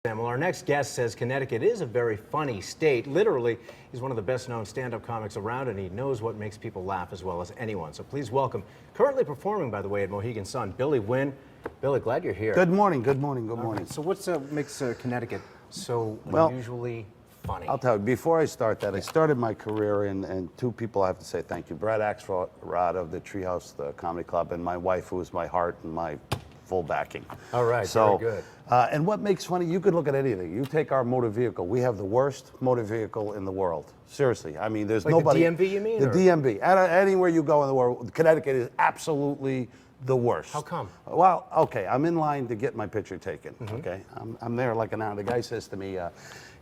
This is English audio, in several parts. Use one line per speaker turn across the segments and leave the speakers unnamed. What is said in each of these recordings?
Well, our next guest says Connecticut is a very funny state. Literally, he's one of the best-known stand-up comics around, and he knows what makes people laugh as well as anyone. So please welcome, currently performing, by the way, at Mohegan Sun, Billy Wynn. Billy, glad you're here.
Good morning, good morning, good morning.
Right. So what makes Connecticcut so unusually funny?
I'll tell you, before I start that, I started my career and two people I have to say thank you. Brad Axelrod of the Treehouse the Comedy Club, and my wife, who is my heart and my full backing.
All right,
so,
very good.
And what makes funny, you could look at anything. You take our motor vehicle. We have the worst motor vehicle in the world. Seriously. I mean, there's
like
nobody.
The DMV, you mean?
The DMV. Anywhere you go in the world, Connecticut is absolutely the worst.
How come?
Well, okay, I'm in line to get my picture taken, okay? I'm there like an hour. The guy says to me,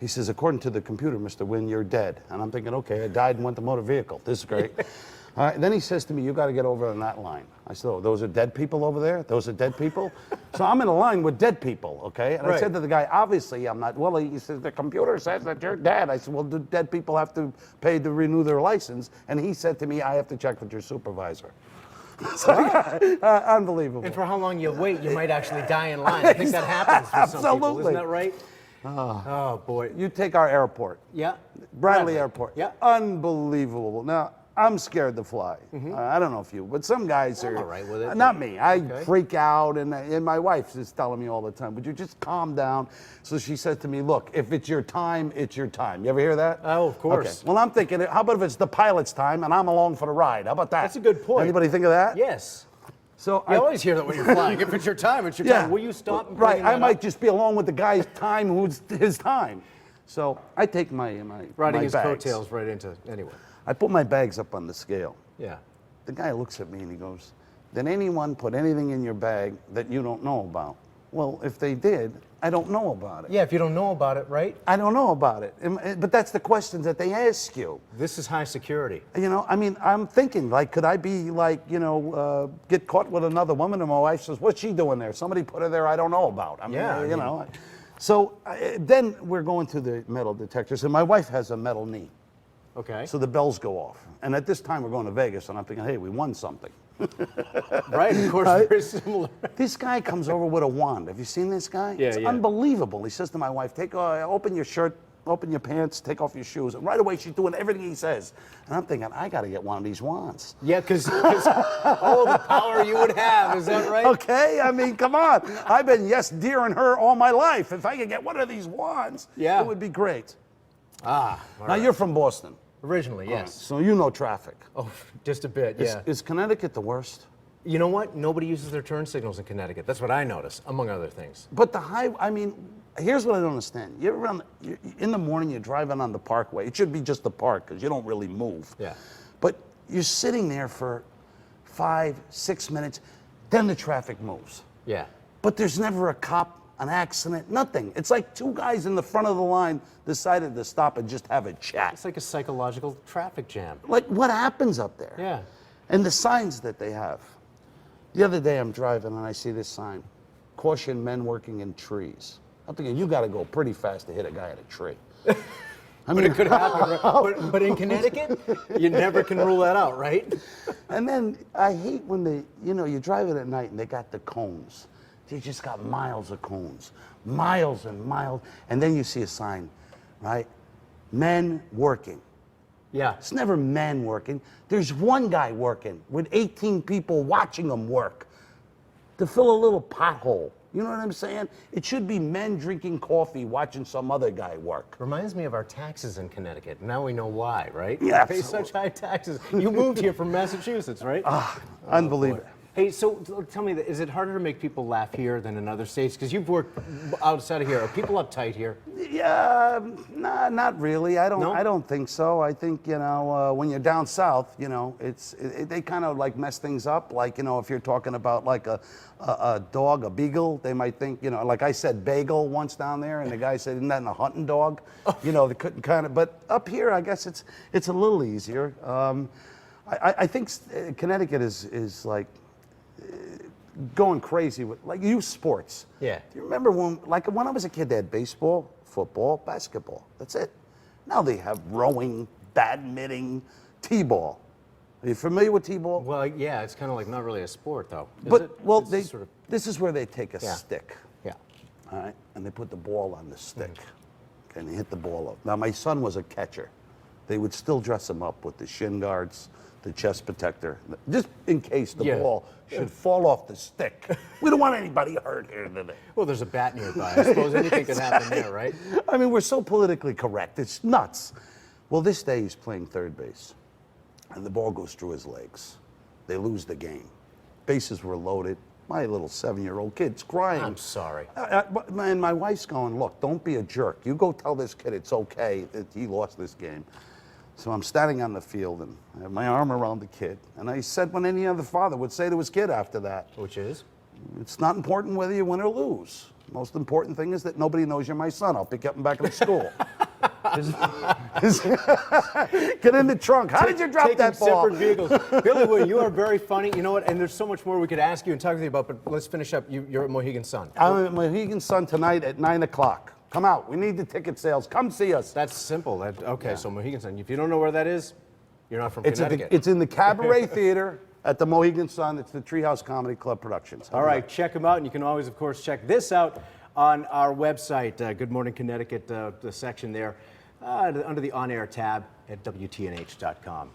he says, according to the computer, Mr. Wynn, you're dead. And I'm thinking, okay, I died and went to motor vehicle. This is great. All right, then he says to me, you got to get over on that line. I said, oh, those are dead people over there? Those are dead people? So I'm in a line with dead people, okay? And I said to the guy, obviously I'm not. Well, he says, the computer says that you're dead. I said, well, do dead people have to pay to renew their license? And he said to me, I have to check with your supervisor. So, unbelievable.
And for how long you wait, you might actually die in line. I think that happens for some people. Isn't that right? Oh, boy.
You take our airport.
Yeah.
Bradley Airport.
Yeah.
Unbelievable. Now, I'm scared to fly. I don't know if you, but some guys are.
I'm all right with it.
Not me. I freak out, and my wife is telling me all the time, would you just calm down? So she said to me, look, if it's your time, it's your time. You ever hear that?
Oh, of course.
Okay. Well, I'm thinking, how about if it's the pilot's time and I'm along for the ride? How about that?
That's a good point.
Anybody think of that?
Yes.
So
I always hear that when you're flying. If it's your time, it's your time. Will you stop? And
right. I might just be along with the guy's time who's his time. So I take my
riding his
bags.
coattails right into anyway.
I put my bags up on the scale.
Yeah.
The guy looks at me and he goes, did anyone put anything in your bag that you don't know about? Well, if they did, I don't know about it.
Yeah, if you don't know about it, right?
I don't know about it. But that's the questions that they ask you.
This is high security.
You know, I mean, I'm thinking, like, could I be, like, you know, get caught with another woman? And my wife says, what's she doing there? Somebody put her there I don't know about. I mean, you know. So then we're going to the metal detectors, and my wife has a metal knee.
Okay.
So the bells go off. And at this time, we're going to Vegas, and I'm thinking, hey, we won something.
Right, of course, very similar.
This guy comes over with a wand. Have you seen this guy?
Yeah,
it's unbelievable. He says to my wife, open your shirt, open your pants, take off your shoes. And right away, she's doing everything he says. And I'm thinking, I got to get one of these wands.
Yeah, because all the power you would have, is that right?
Okay, I mean, come on. I've been deering her all my life. If I could get one of these wands, it would be great.
Now,
you're from Boston.
Originally, yes.
So you know traffic.
Oh, just a bit, yeah.
Is Connecticut the worst?
You know what? Nobody uses their turn signals in Connecticut. That's what I notice, among other things.
But I mean, here's what I don't understand. You're in the morning, you're driving on the parkway. It should be just the park because you don't really move.
Yeah.
But you're sitting there for 5, 6 minutes, then the traffic moves.
Yeah.
But there's never a cop, an accident, nothing. It's like two guys in the front of the line decided to stop and just have a chat.
It's like a psychological traffic jam.
Like, what happens up there?
Yeah.
And the signs that they have. The other day I'm driving and I see this sign, caution men working in trees. I'm thinking, you got to go pretty fast to hit a guy at a tree. I mean,
it could happen, right? but in Connecticut, you never can rule that out, right?
And then I hate when you're driving at night and they got the cones. They just got miles of cones, miles and miles. And then you see a sign, right? Men working.
Yeah.
It's never men working. There's one guy working with 18 people watching him work to fill a little pothole. You know what I'm saying? It should be men drinking coffee watching some other guy work.
Reminds me of our taxes in Connecticut. Now we know why, right?
Yeah.
We pay such high taxes. You moved here from Massachusetts, right?
Unbelievable.
Boy. Hey, so tell me, is it harder to make people laugh here than in other states? Because you've worked outside of here. Are people uptight here?
Yeah, nah, not really. I don't think so. I think, when you're down south, they kind of like mess things up. Like, if you're talking about like a dog, a beagle, they might think, like I said bagel once down there, and the guy said, isn't that a hunting dog? They couldn't kind of, but up here, I guess it's a little easier. I think Connecticut is like, going crazy with like youth sports.
Yeah.
Do you remember when I was a kid, they had baseball, football, basketball. That's it. Now they have rowing, badminton, t-ball. Are you familiar with t-ball?
Well, yeah, it's kind of like not really a sport though.
This is where they take a stick.
Yeah.
all right, and they put the ball on the stick, okay, and they hit the ball up. Now, my son was a catcher. They would still dress him up with the shin guards, the chest protector, just in case the ball should fall off the stick. We don't want anybody hurt here today.
Well, there's a bat nearby. I suppose anything can happen there, right?
I mean, we're so politically correct. It's nuts. Well, this day he's playing third base, and the ball goes through his legs. They lose the game. Bases were loaded. My little 7-year-old kid's crying.
I'm sorry.
And my wife's going, look, don't be a jerk. You go tell this kid it's okay that he lost this game. So I'm standing on the field, and I have my arm around the kid. And I said what any other father would say to his kid after that.
Which is?
It's not important whether you win or lose. Most important thing is that nobody knows you're my son. I'll pick you up and back in school. Get in the trunk. How did you drop that ball?
Separate vehicles. Billy Wynn, you are very funny. You know what? And there's so much more we could ask you and talk with you about, but let's finish up. You're at Mohegan Sun.
I'm at Mohegan Sun tonight at 9 o'clock. Come out. We need the ticket sales. Come see us.
That's simple. Okay, so Mohegan Sun. If you don't know where that is, you're not from Connecticut.
It's in the Cabaret Theater at the Mohegan Sun. It's the Treehouse Comedy Club Productions.
All right, check them out. And you can always, of course, check this out on our website, Good Morning Connecticut, the section there, under the On Air tab at WTNH.com.